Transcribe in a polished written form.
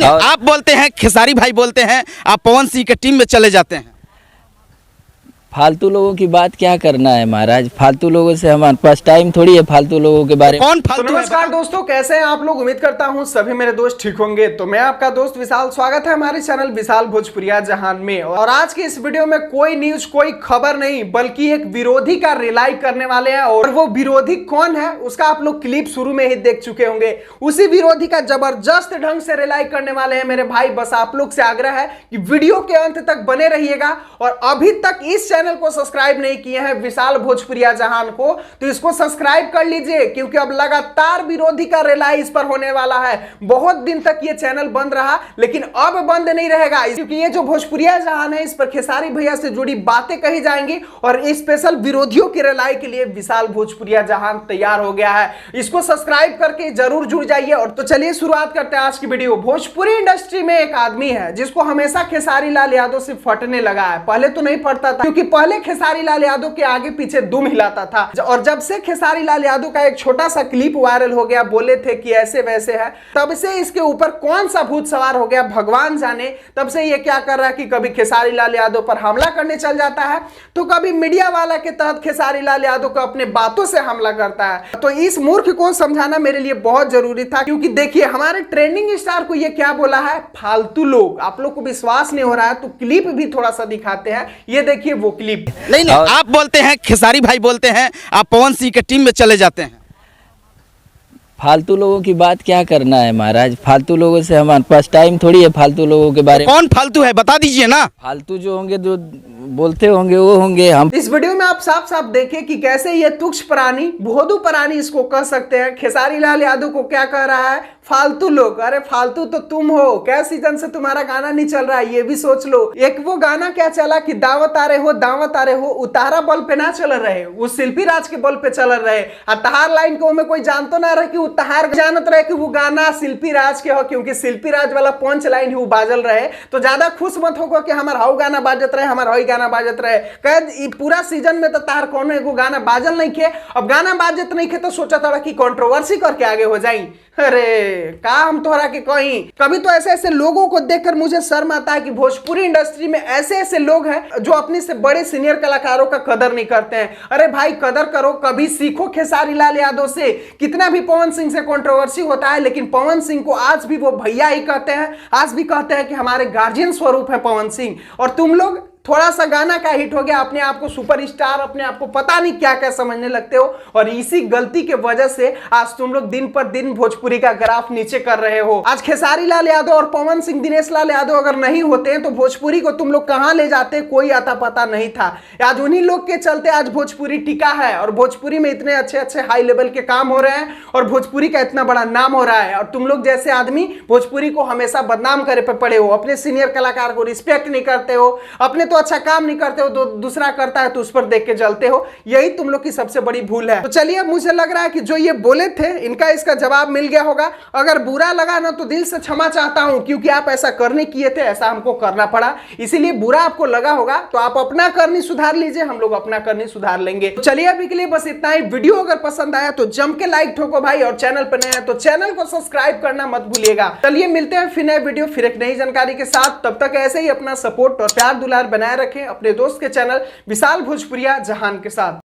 आप बोलते हैं, खेसारी भाई बोलते हैं आप पवन सिंह के टीम में चले जाते हैं। फालतू लोगों की बात क्या करना है महाराज, फालतू लोगों से हमारे पास टाइम थोड़ी है फालतू लोगों के बारे में। कौन तो फालतू है? नमस्कार दोस्तों, कैसे हैं आप लोग। उम्मीद करता हूं सभी मेरे दोस्त ठीक होंगे। तो मैं आपका दोस्त विशाल, स्वागत है हमारे चैनल विशाल भोजपुरिया जहान में। और आज के इस वीडियो में कोई न्यूज, कोई खबर नहीं, बल्कि एक विरोधी का रिलाई करने वाले हैं। और वो विरोधी कौन है उसका आप लोग क्लिप शुरू में ही देख चुके होंगे। उसी विरोधी का जबरदस्त ढंग से रिलाई करने वाले हैं मेरे भाई। बस आप लोग से आग्रह है कि वीडियो के अंत तक बने रहिएगा। और अभी तक इस चैनल को सब्सक्राइब नहीं किए हैं विशाल भोजपुरिया जहान को, तो इसको सब्सक्राइब कर लीजिए, क्योंकि अब लगातार विरोधी का रिलाई इस पर होने वाला है। बहुत दिन तक ये चैनल बंद रहा, लेकिन अब बंद नहीं रहेगा, क्योंकि ये जो भोजपुरिया जहान है इस पर खेसारी भैया से जुड़ी बातें कही जाएंगी। और स्पेशल विरोधियों की रिलाई के लिए विशाल भोजपुरिया जहान तैयार हो गया है। इसको सब्सक्राइब करके जरूर जुड़ जाइए। और तो चलिए शुरुआत करते हैं आज की वीडियो। भोजपुरी इंडस्ट्री में एक आदमी है जिसको हमेशा खेसारी लाल यादव से फटने लगा है। पहले तो नहीं फटता था, क्योंकि पहले खेसारी लाल यादव के आगे पीछे दुम हिलाता था। और जब से खेसारी लाल यादव का एक छोटा सा क्लिप वायरल हो गया, बोले थे कि ऐसे वैसे है, तब से इसके ऊपर कौन सा भूत सवार हो गया भगवान जाने। तब से ये क्या कर रहा है कि कभी खेसारी लाल यादव पर हमला करने चल जाता है, तो कभी मीडिया वाला के तहत खेसारी लाल यादव को अपने बातों से हमला करता है। तो इस मूर्ख को समझाना मेरे लिए बहुत जरूरी था, क्योंकि देखिए हमारे ट्रेंडिंग स्टार को ये क्या बोला है, फालतू लोग। आप लोग को विश्वास नहीं हो रहा है तो क्लिप भी थोड़ा सा दिखाते हैं। ये देखिए वो क्लिप। नहीं, आप बोलते हैं, खेसारी भाई बोलते हैं आप पवन सिंह के टीम में चले जाते हैं। फालतू लोगों की बात क्या करना है महाराज, फालतू लोगों से हमारे पास टाइम थोड़ी है फालतू लोगों के बारे में। कौन फालतू है बता दीजिए ना। फालतू जो होंगे, जो बोलते होंगे वो होंगे। हम इस वीडियो में आप साफ साफ देखें कि कैसे ये तुच्छ प्राणी, भोदू प्राणी इसको कह सकते हैं। खेसारी लाल यादव को क्या कह रहा है, फालतू लोग। अरे फालतू तो तुम हो, क्या सीजन से तुम्हारा गाना नहीं चल रहा है ये भी सोच लो। एक वो गाना क्या चला कि दावत आ रहे हो, दावत आ रहे हो, उतारा बल पे ना चल रहे, वो शिल्पी राज के बल पे चल रहे। तहार लाइन को में कोई जानतो ना रहे कि तहार जानत रहे कि वो गाना शिल्पी राज के हो, क्योंकि शिल्पी राज वाला पंच लाइन ही वो बाजल रहे। तो ज्यादा खुश मत होगा कि हमार हाउ गाना बाजत रहे, हमार हाई गाना बाजत रहे। कह पूरा सीजन में तो तार कौन एगो गाना बाजल नहीं खे। अब गाना बाजत नहीं खे तो सोचा था कि कंट्रोवर्सी करके आगे हो जाई। अरे का हम तोहरा के कहीं। कभी तो ऐसे ऐसे लोगों को देखकर मुझे शर्म आता है कि भोजपुरी इंडस्ट्री में ऐसे ऐसे लोग हैं जो अपने से बड़े सीनियर कलाकारों का कदर नहीं करते हैं। अरे भाई कदर करो, कभी सीखो खेसारी लाल यादव से। कितना भी पवन सिंह से कंट्रोवर्सी होता है, लेकिन पवन सिंह को आज भी वो भैया ही कहते हैं, आज भी कहते हैं कि हमारे गार्जियन स्वरूप है पवन सिंह। और तुम लोग थोड़ा सा गाना का हिट हो गया, अपने आप को सुपरस्टार, अपने आप को पता नहीं क्या क्या समझने लगते हो। और इसी गलती के वजह से आज तुम लोग दिन पर दिन भोजपुरी का ग्राफ नीचे कर रहे हो। आज खेसारी लाल यादव और पवन सिंह, दिनेश लाल यादव अगर नहीं होते हैं तो भोजपुरी को तुम लोग कहां ले जाते, कोई आता पता नहीं था। आज उन्हीं लोग के चलते आज भोजपुरी टिका है, और भोजपुरी में इतने अच्छे अच्छे हाई लेवल के काम हो रहे हैं, और भोजपुरी का इतना बड़ा नाम हो रहा है। और तुम लोग जैसे आदमी भोजपुरी को हमेशा बदनाम करे पे पड़े हो, अपने सीनियर कलाकार को रिस्पेक्ट नहीं करते हो, अपने तो अच्छा काम नहीं करते हो, तो दूसरा करता है तो उस पर देख के जलते हो। यही तुम लोग की सबसे बड़ी भूल है। तो चलिए, मुझे लग रहा है कि जो ये बोले थे इनका इसका जवाब मिल गया होगा। अगर बुरा लगा ना तो दिल से क्षमा चाहता हूं, क्योंकि आप ऐसा करने किए थे, ऐसा हमको करना पड़ा, इसीलिए बुरा आपको लगा होगा। तो आप अपना करनी सुधार लीजिए, हम लोग अपना करनी सुधार लेंगे। तो चलिए अभी के लिए बस इतना ही। वीडियो अगर पसंद आया तो जम के लाइक ठोको भाई, और चैनल पर नए हैं तो चैनल को सब्सक्राइब करना मत भूलिएगा। चलिए मिलते हैं फिर नए वीडियो, फिर एक नई जानकारी के साथ। तब तक ऐसे ही अपना सपोर्ट और प्यार दुलार बनाए रखें अपने दोस्त के चैनल विशाल भोजपुरिया जहान के साथ।